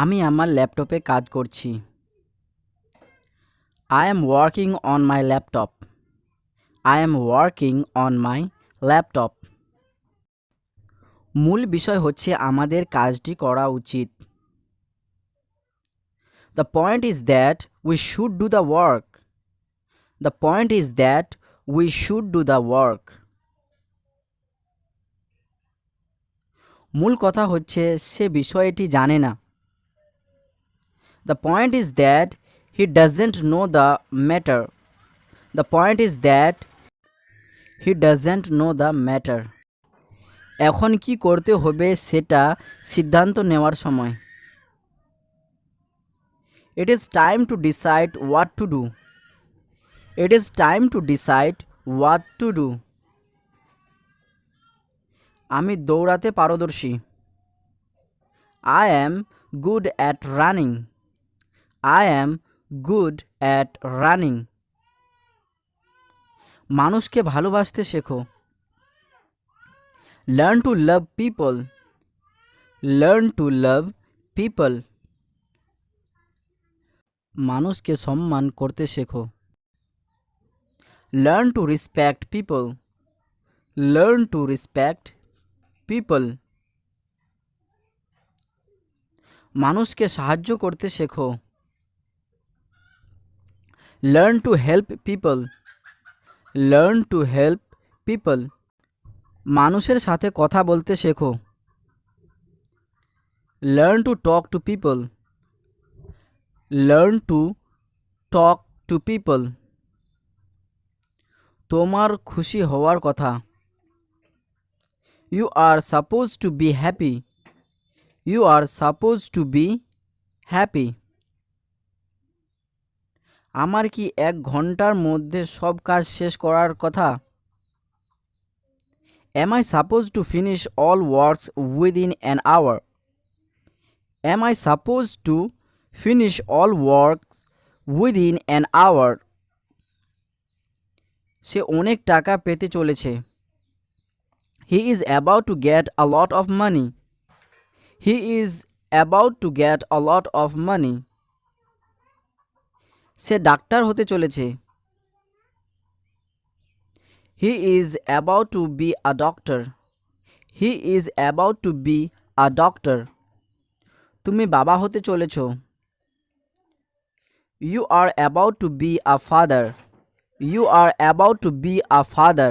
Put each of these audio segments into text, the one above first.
আমি আমার ল্যাপটপে কাজ করছি। I am working on my laptop. I am working on my laptop. মূল বিষয় হচ্ছে আমাদের কাজটি করা উচিত। The point is that we should do the work. The point is that we should do the work. মূল কথা হচ্ছে সে বিষয়টি জানে না। The point is that he doesn't know the matter. The point is that he doesn't know the matter. এখন কি করতে হবে সেটা সিদ্ধান্ত নেওয়ার সময়। It is time to decide what to do. It is time to decide what to do. আমি দৌড়াতে পারদর্শী। I am good at running. I am good at running. মানুষকে ভালোবাসতে শেখো। Learn to love people. Learn to love people. মানুষকে সম্মান করতে শেখো। Learn to respect people. Learn to respect people. মানুষকে সাহায্য করতে শেখো। Learn to help people. Learn to help people. মানুষের সাথে কথা বলতে শেখো। Learn to talk to people. Learn to talk to people. তোমার খুশি হওয়ার কথা। You are supposed to be happy. You are supposed to be happy. আমার কি 1 ঘন্টার মধ্যে সব কাজ শেষ করার কথা? Am I supposed to finish all works within an hour? Am I supposed to finish all works within an hour? সে অনেক টাকা পেতে চলেছে। He is about to get a lot of money. He is about to get a lot of money. Say doctor হতে চলেছে। He is about to be a doctor. He is about to be a doctor. তুমি বাবা হতে চলেছো। You are about to be a father. You are about to be a father.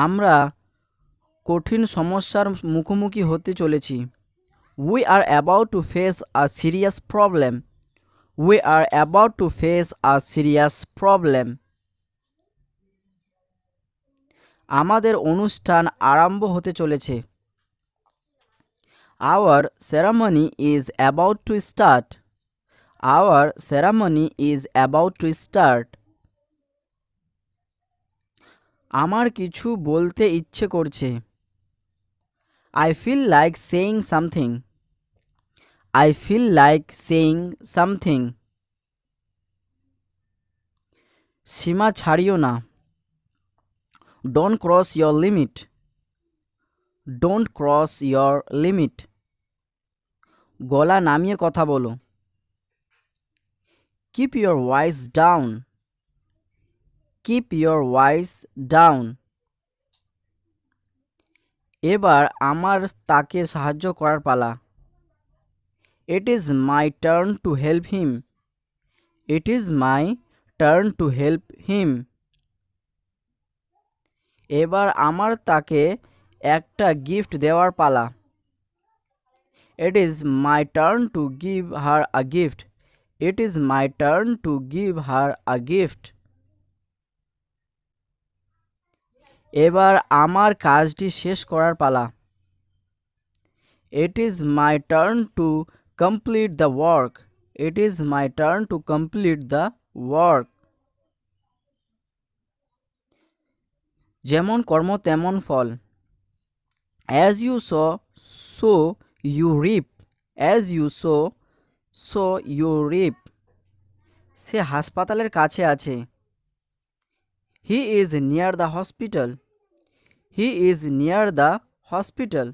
আমরা কঠিন সমস্যার মুখোমুখি হতে চলেছি। We are about to face a serious problem. We are about to face a serious problem. আমাদের অনুষ্ঠান আরম্ভ হতে চলেছে। Our ceremony is about to start. Our ceremony is about to start. আমার কিছু বলতে ইচ্ছে করছে। I feel like saying something. I feel like saying something. সীমা ছাড়িও না। Don't cross your limit. Don't cross your limit. গলা নামিয়ে কথা বলো। Keep your voice down. Keep your voice down. এবার আমার তাকে সাহায্য করার পালা। It is my turn to help him. It is my turn to help him. এবার আমার তাকে একটা গিফট দেওয়ার পালা। It is my turn to give her a gift. It is my turn to give her a gift. এবার আমার কাজটি শেষ করার পালা। It is my turn to complete the work. It is my turn to complete the work. যেমন কর্ম তেমন ফল। As you sow, so you reap. As you sow, so you reap. সে হাসপাতালের কাছে আছে। He is near the hospital. He is near the hospital.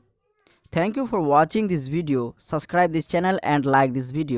Thank you for watching this video. Subscribe this channel and like this video.